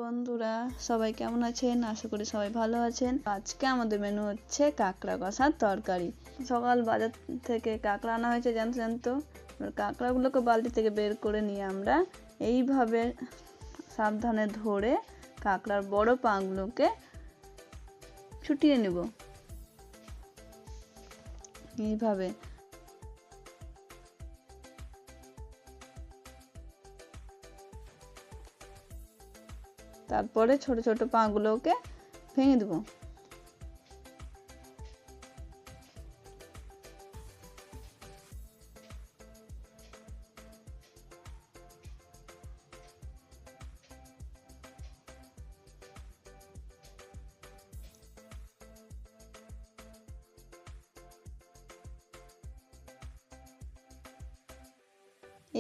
বন্ধুরা, সবাই কেমন আছেন? আশা করি সবাই ভালো আছেন। আজকে আমাদের মেনু হচ্ছে কাঁকড়া কষার তরকারি। সকাল বাজার থেকে কাঁকড়া আনা হয়েছে জ্যান্ত। এবার কাঁকড়াগুলোকে বালতি থেকে বের করে নিয়ে আমরা এইভাবে সাবধানে ধরে কাঁকড়ার বড় পাগুলোকে ছুটিয়ে নেব। এইভাবে তারপরে ছোট ছোট পাগুলোকে ভেঙে দেব।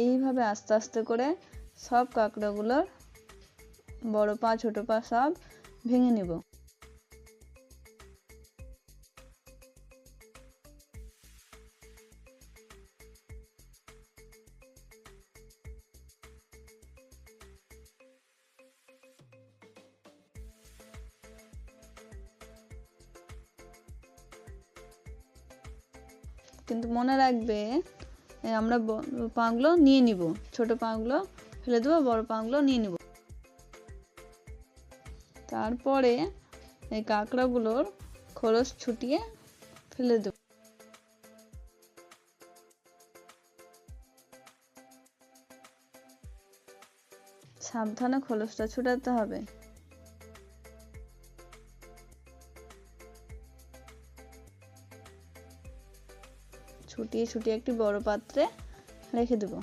এইভাবে আস্তে আস্তে করে সব কাঁকড়াগুলোর বড় পা ছোট পা সব ভেঙে নেব। কিন্তু মনে রাখবে আমরা পাগুলো নিয়ে নিব, ছোট পাগুলো ফেলে দেবো, বড় পাগুলো নিয়ে নিব। তারপরে এই কাঁকড়াগুলোর খোলস ছুটিয়ে ফেলে দেব। সাবধানে খোলসটা ছুটাতে হবে। ছুটিয়ে ছুটিয়ে একটি বড় পাত্রে রেখে দেব।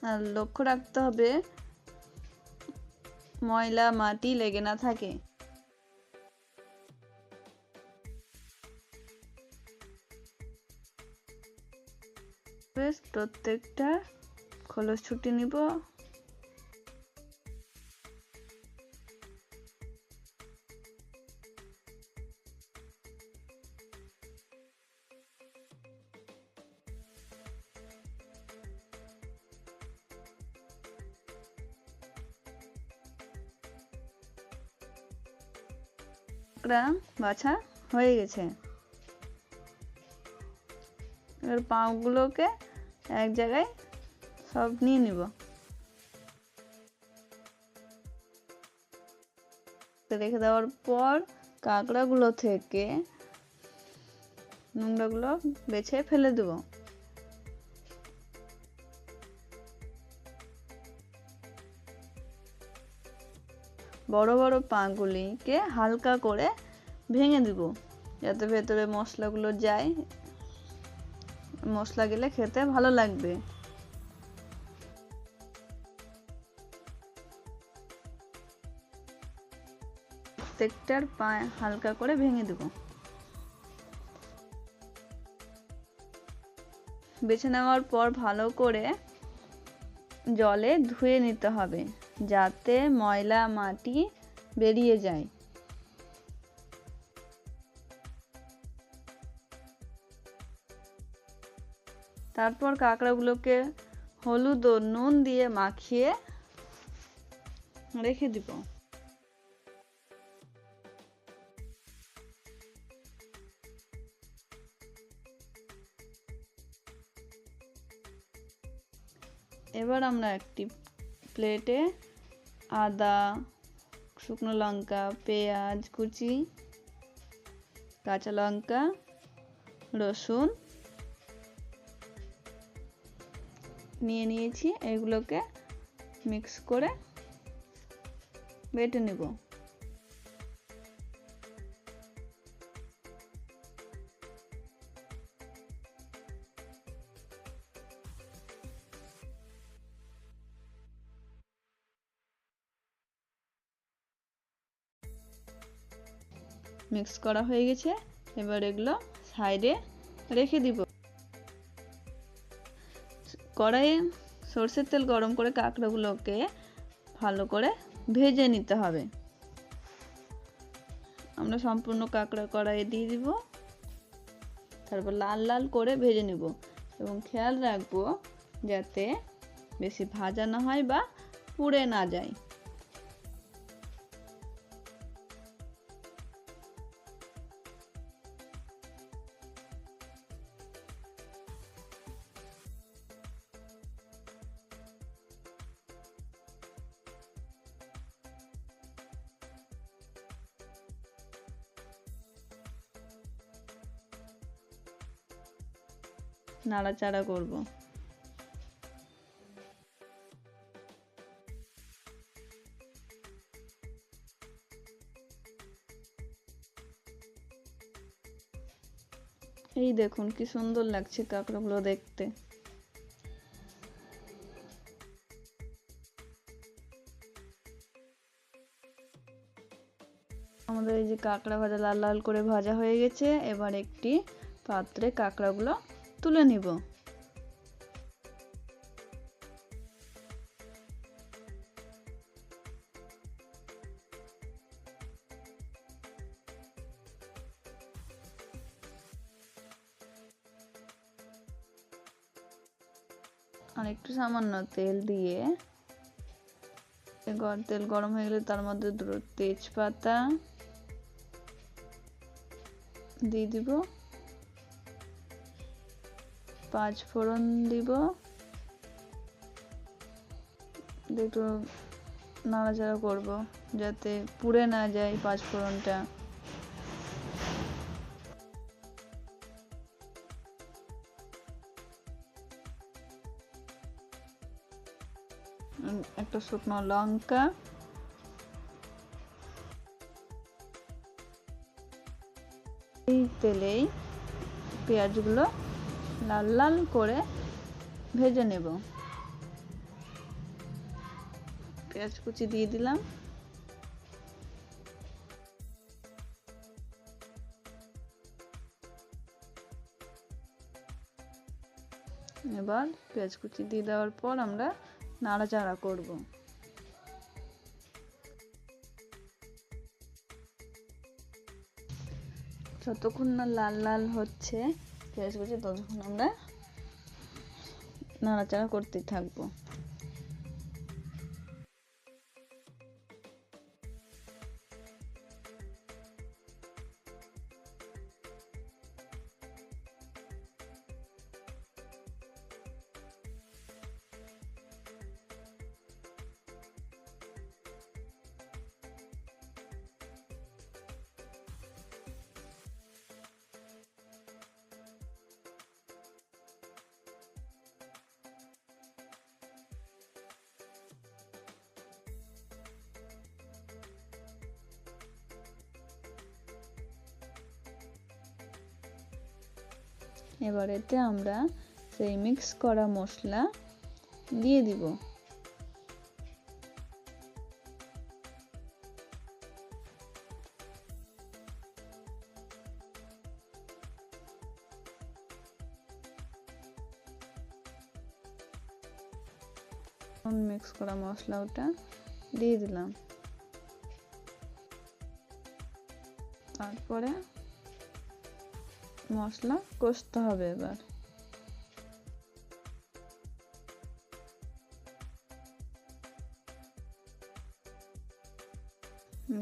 আর লক্ষ্য রাখতে হবে ময়লা মাটি লেগে না থাকে। প্রত্যেকটা খোলস ছুটি নিব। কাঁকড়া বাছা হয়ে গেছে। এবার পাগুলোকে এক জায়গায় সব নিয়ে নিব। রেখে দেওয়ার পর কাঁকড়াগুলো থেকে নোংরাগুলো বেছে ফেলে দেব। বড় বড় পাগুলিকে হালকা করে ভেঙে দিব, যাতে ভেতরে মশলাগুলো যায়। মশলা গেলে খেতে ভালো লাগবে। প্রত্যেকটার পা হালকা করে ভেঙে দেব। বেছে নেওয়ার পর ভালো করে জলে ধুয়ে নিতে হবে, যাতে ময়লা মাটি বেরিয়ে যায়। তারপর কাঁকড়াগুলোকে হলুদ ও নুন দিয়ে মাখিয়ে রেখে দিব। এবার আমরা একটি প্লেটে আদা, শুকনো লঙ্কা, পেঁয়াজ কুচি, কাঁচা লঙ্কা, রসুন নিয়ে নিয়েছি। এগুলোকে মিক্স করে বেটে নেব। মিক্স করা হয়ে গেছে। এবার এগুলো সাইডে রেখে দিব। কড়াইয়ে সরষের তেল গরম করে কাঁকড়াগুলোকে ভালো করে ভেজে নিতে হবে। আমরা সম্পূর্ণ কাঁকড়া কড়াইয়ে দিয়ে দিব, তারপর লাল লাল করে ভেজে নেব এবং খেয়াল রাখবো যাতে বেশি ভাজা না হয় বা পুড়ে না যায়। নাড়াচাড়া করব। এই দেখুন কি সুন্দর লাগছে কাঁকড়াগুলো দেখতে। আমাদের এই যে কাঁকড়া ভাজা লাল লাল করে ভাজা হয়ে গেছে। এবার একটি পাত্রে কাঁকড়াগুলো তুলে নিব। আর একটু সামান্য তেল দিয়ে, তেল গরম হয়ে গেলে তার মধ্যে দুটো তেজপাতা দিয়ে দিব, 5 ফোড়ন দিব, একটু নাড়াচাড়া করব যাতে পুড়ে না যায় 5 ফোড়নটা। একটা শুকনো লঙ্কা, এই তেলেই পেঁয়াজগুলো লাল লাল করে ভেজে নেব। পেঁয়াজ কুচি দিয়ে দিলাম। এবার পেঁয়াজ কুচি দিয়ে দেওয়ার পর আমরা নাড়াচাড়া করব। যতক্ষণ না লাল লাল হচ্ছে পেঁয়াজ কুচি ততক্ষণ আমরা নাড়াচাড়া করতে থাকবো। এবার এতে আমরা সেই মিক্স করা মশলা দিয়ে দিব। মিক্স করা মশলা ওটা দিয়ে দিলাম। তারপরে মশলা কষতে হবে। এবার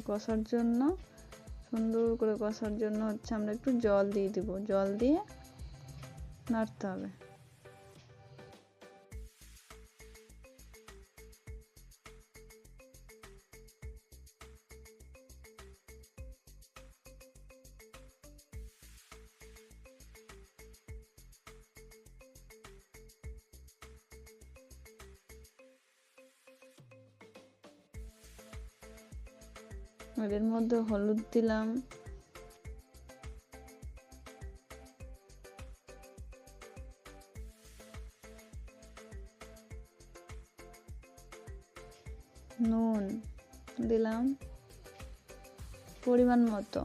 কষার জন্য, সুন্দর করে কষার জন্য আমরা একটু জল দিয়ে দিব। জল দিয়ে নাড়তে হবে। এর মধ্যে হলুদ দিলাম, নুন দিলাম পরিমাণ মতো,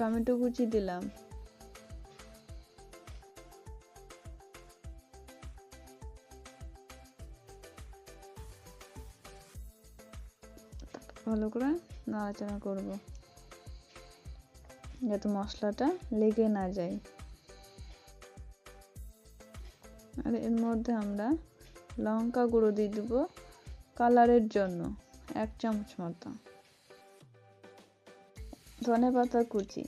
টমেটো কুচি দিলাম, ভালো করে নাড়াচাড়া করব যাতে মশলাটা লেগে না যায়। আর এর মধ্যে আমরা লঙ্কা গুঁড়ো দিয়ে দেবো কালারের জন্য 1 চামচ মতো, ধনেপাতা কুচি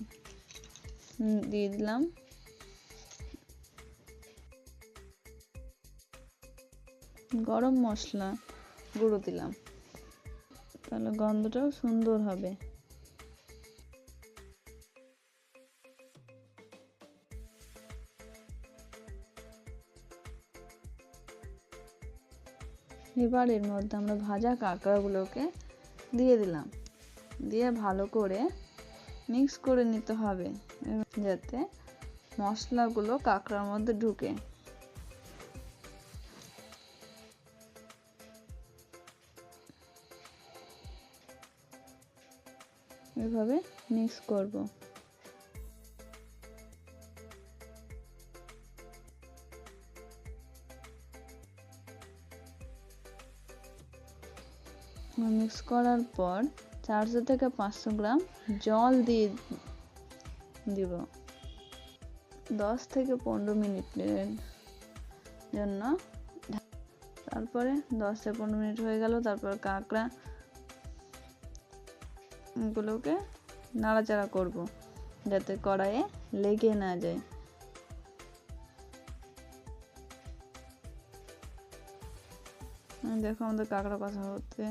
দিয়ে দিলাম, গরম মশলা গুঁড়ো দিলাম, তাহলে গন্ধটাও সুন্দর হবে। এবার এর মধ্যে আমরা ভাজা কাঁকড়াগুলোকে দিয়ে দিলাম, দিয়ে ভালো করে মিক্স করে নিতে হবে যাতে মশলাগুলো কাঁকড়ার মধ্যে ঢুকে। এভাবে মিক্স করব। মিক্স করার পর 400 থেকে 500 গ্রাম জল দিয়ে দিব 10 থেকে 15 মিনিটের জন্য। তারপরে 10 থেকে 15 মিনিট হয়ে গেল, তারপর কাঁকড়া গুলোকে নাড়াচাড়া করব যাতে কড়াইয়ে লেগে না যায়। দেখো আমাদের কাঁকড়া কষা হতে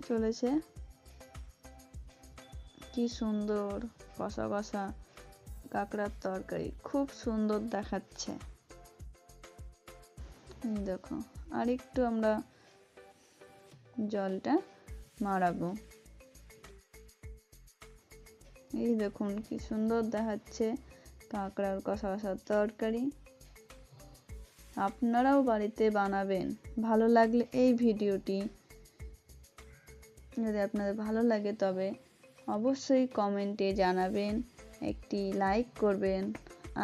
চলেছে, কি সুন্দর কষা কষা কাঁকড়ার তরকারি, খুব সুন্দর দেখাচ্ছে। দেখো আর একটু আমরা জলটা মারাবো। এই দেখুন কি সুন্দর দেখাচ্ছে কাঁকড়ার কষা কষা তরকারি। আপনারাও বাড়িতে বানাবেন। ভালো লাগলে এই ভিডিওটি যদি আপনাদের ভালো লাগে তবে অবশ্যই কমেন্টে জানাবেন, একটি লাইক করবেন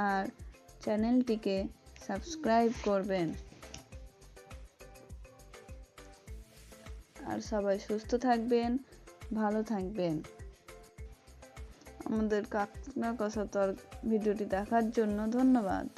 আর চ্যানেলটিকে সাবস্ক্রাইব করবেন। আর সবাই সুস্থ থাকবেন, ভালো থাকবেন। আমাদের কাঁকড়া কষা ভিডিওটি দেখার জন্য ধন্যবাদ।